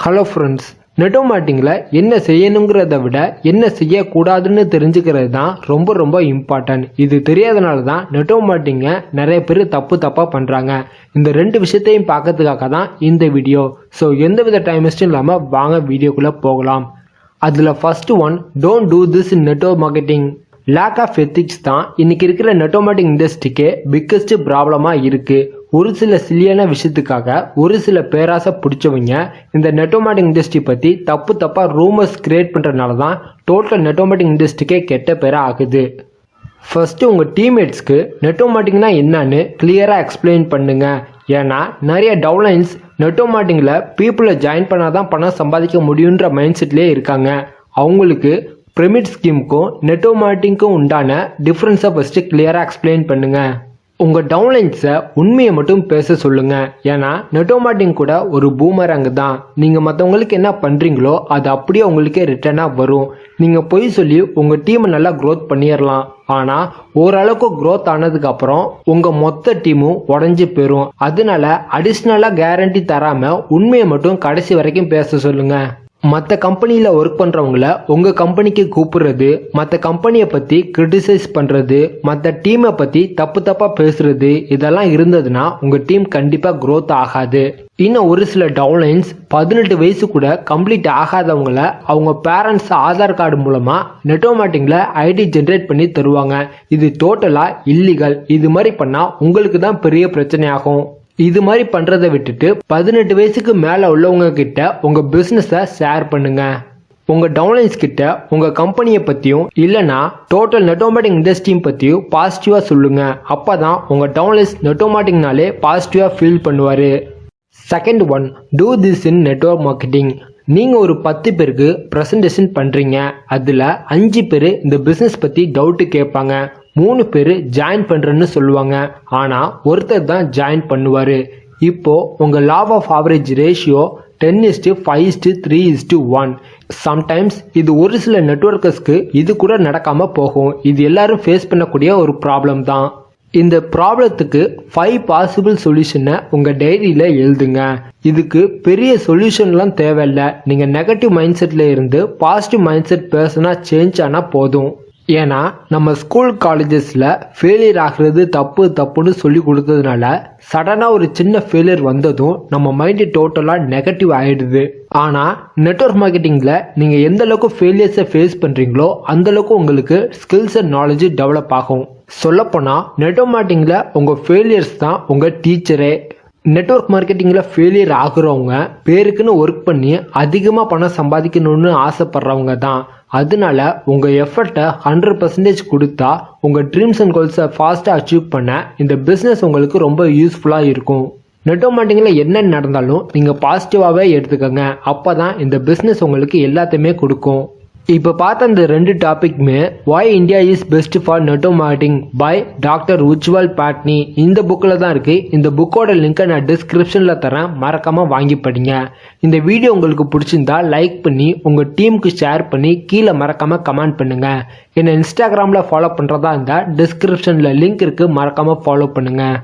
Hello friends, network மார்க்கெட்டிங்கில் என்ன செய்யணுங்கிறத விட என்ன செய்யக்கூடாதுன்னு தெரிஞ்சுக்கிறது தான் ரொம்ப இம்பார்ட்டன்ட். இது தெரியாதனால தான் நெட்வொர்க் மார்க்கெட்டிங்கை நிறைய பேர் தப்பாக பண்ணுறாங்க. இந்த ரெண்டு விஷயத்தையும் பார்க்கறதுக்காக தான் இந்த வீடியோ. ஸோ எந்தவித டைம் வேஸ்ட்டும் இல்லாமல் வாங்க வீடியோக்குள்ளே போகலாம். அதில் first one, don't do this in network marketing. Lack of ethics தான் இன்னைக்கு இருக்கிற நெட்வொர்க் மார்க்கெட்டிங் இண்டஸ்ட்ரிக்கே பிக்கஸ்ட் ப்ராப்ளமாக இருக்குது. ஒரு சில சில்லியான விஷயத்துக்காக ஒரு சில பேராசை பிடிச்சவங்க இந்த நெட்வொர்க் மார்க்கெட்டிங் இண்டஸ்ட்ரி பற்றி தப்பாக ரூமர்ஸ் கிரியேட் பண்ணுறதுனால தான் டோட்டல் நெட்வொர்க் மார்க்கெட்டிங் இண்டஸ்ட்ரிக்கே கெட்ட பேராக ஆகுது. ஃபர்ஸ்ட்டு உங்கள் டீம்மேட்ஸ்க்கு நெட்வொர்க் மார்க்கெட்டிங்னா என்னன்னு கிளியராக எக்ஸ்பிளைன் பண்ணுங்க. ஏன்னா நிறைய டவுன்லைன்ஸ் நெட்வொர்க் மார்க்கெட்டிங்கில் பீப்புளை ஜாயின் பண்ணால் தான் பணம் சம்பாதிக்க முடியுன்ற மைண்ட் செட்லேயே இருக்காங்க. அவங்களுக்கு பிரமிட் ஸ்கீமுக்கும் நெட்வொர்க் மார்க்கெட்டிங்க்கும் உண்டான டிஃப்ரென்ஸை ஃபஸ்ட்டு கிளியராக எக்ஸ்பிளைன் பண்ணுங்கள். உங்கள் டவுன்லைன்ஸை உண்மையை மட்டும் பேச சொல்லுங்கள். ஏன்னா நெட்வொர்க் மார்க்கெட்டிங் கூட ஒரு பூமரங் தான். நீங்கள் மற்றவங்களுக்கு என்ன பண்ணுறீங்களோ அது அப்படியே உங்களுக்கே ரிட்டர்னாக வரும். நீங்கள் பொய் சொல்லி உங்கள் டீமை நல்லா க்ரோத் பண்ணிடலாம். ஆனால் ஓரளவுக்கு க்ரோத் ஆனதுக்கப்புறம் உங்கள் மொத்த டீமும் உடஞ்சி போயிடும். அதனால அடிஷ்னலாக கேரண்டி தராமல் உண்மையை மட்டும் கடைசி வரைக்கும் பேச சொல்லுங்கள். மற்ற கம்பெனியில் ஒர்க் பண்ணுறவங்கள உங்கள் கம்பெனிக்கு கூப்பிடுறது, மற்ற கம்பெனியை பற்றி கிரிட்டிசைஸ் பண்ணுறது, மற்ற டீமை பற்றி தப்பாக பேசுறது, இதெல்லாம் இருந்ததுன்னா உங்கள் டீம் கண்டிப்பாக க்ரோத் ஆகாது. இன்னும் ஒரு சில டவுன்லைன்ஸ் 18 வயசு கூட கம்ப்ளீட் ஆகாதவங்கள அவங்க பேரண்ட்ஸ் ஆதார் கார்டு மூலமாக நெட்வொர்க் மார்க்கெட்டிங்கில் ஐடி ஜென்ரேட் பண்ணி தருவாங்க. இது டோட்டலாக இல்லீகல். இது மாதிரி பண்ணால் உங்களுக்கு தான் பெரிய பிரச்சனையாகும். இது மாதிரி பண்ணுறதை விட்டுட்டு 18 வயசுக்கு மேலே உள்ளவங்க கிட்ட உங்கள் பிஸ்னஸை ஷேர் பண்ணுங்க. உங்கள் டவுன்லைன்ஸ் கிட்ட உங்கள் கம்பெனியை பற்றியும் இல்லைனா டோட்டல் நெட்வொர்க் மார்க்கெட்டிங் இண்டஸ்ட்ரியும் பற்றியும் பாசிட்டிவாக சொல்லுங்கள். அப்போ தான் உங்கள் டவுன்லைன்ஸ் நெட்வொர்க் மார்க்கெட்டிங்னாலே பாசிட்டிவாக ஃபீல் பண்ணுவார். Second one, two this in network marketing. நீங்கள் ஒரு 10 பேருக்கு ப்ரெசன்டேஷன் பண்ணுறீங்க. அதில் 5 பேர் இந்த பிஸ்னஸ் பற்றி டவுட்டு கேட்பாங்க. 3 பேர் ஜாயின் பண்ணுறேன்னு சொல்லுவாங்க. ஆனால் ஒருத்தர் தான் ஜாயின் பண்ணுவார். இப்போது உங்கள் law of average ratio 10:5:3:1. Sometimes இது ஒரு சில நெட்வொர்க்கர்ஸ்க்கு இது கூட நடக்காமல் போகும். இது எல்லாரும் ஃபேஸ் பண்ணக்கூடிய ஒரு ப்ராப்ளம் தான். இந்த ப்ராப்ளத்துக்கு 5 பாசிபிள் சொல்யூஷனை உங்கள் டைரியில் எழுதுங்க. இதுக்கு பெரிய சொல்யூஷன்லாம் தேவையில்லை. நீங்கள் நெகட்டிவ் மைண்ட் செட்டில் இருந்து பாசிட்டிவ் மைண்ட் செட் பர்சனாக சேஞ்ச் ஆனால் போதும். ஏன்னா நம்ம ஸ்கூல் காலேஜஸில் ஃபெயிலியர் ஆகிறது தப்புன்னு சொல்லி கொடுத்ததுனால சடனாக ஒரு சின்ன ஃபெயிலியர் வந்ததும் நம்ம மைண்டு டோட்டலாக நெகட்டிவ் ஆகிடுது. ஆனால் நெட்வொர்க் மார்க்கெட்டிங்கில் நீங்கள் எந்த அளவுக்கு ஃபெயிலியர்ஸை ஃபேஸ் பண்ணுறீங்களோ அந்தளவுக்கு உங்களுக்கு ஸ்கில்ஸ் அண்ட் நாலேஜ் டெவலப் ஆகும். சொல்லப்போனால் நெட்வொர்க் மார்க்கெட்டிங்கில் உங்கள் ஃபெயிலியர்ஸ் தான் உங்கள் டீச்சரே. நெட்வொர்க் மார்க்கெட்டிங்கில் ஃபெயிலியர் ஆகுறவங்க பேருக்குன்னு ஒர்க் பண்ணி அதிகமாக பணம் சம்பாதிக்கணும்னு ஆசைப்படுறவங்க தான். அதனால உங்கள் எஃபர்ட்டை 100% கொடுத்தா உங்கள் ட்ரீம்ஸ் அண்ட் கோல்ஸை ஃபாஸ்ட்டாக அச்சீவ் பண்ண இந்த பிஸ்னஸ் உங்களுக்கு ரொம்ப யூஸ்ஃபுல்லாக இருக்கும். நெட்வொர்க் மார்க்கெட்டிங்கில் என்ன நடந்தாலும் நீங்கள் பாசிட்டிவாகவே எடுத்துக்கோங்க. அப்போ தான் இந்த பிஸ்னஸ் உங்களுக்கு எல்லாத்தையுமே கொடுக்கும். இப்போ பார்த்த இந்த 2 டாபிக்மே Why India is Best for Network Marketing by doctor Ujjwal botany இந்த புக்கில் தான் இருக்குது. இந்த புக்கோட லிங்கை நான் டிஸ்கிரிப்ஷனில் தரேன், மறக்காமல் வாங்கி படிங்க. இந்த வீடியோ உங்களுக்கு பிடிச்சிருந்தா லைக் பண்ணி உங்கள் டீமுக்கு ஷேர் பண்ணி கீழே மறக்காமல் கமெண்ட் பண்ணுங்கள். என்னை இன்ஸ்டாகிராமில் ஃபாலோ பண்ணுறதா இருந்தால் டிஸ்கிரிப்ஷனில் லிங்க் இருக்குது, மறக்காமல் ஃபாலோ பண்ணுங்கள்.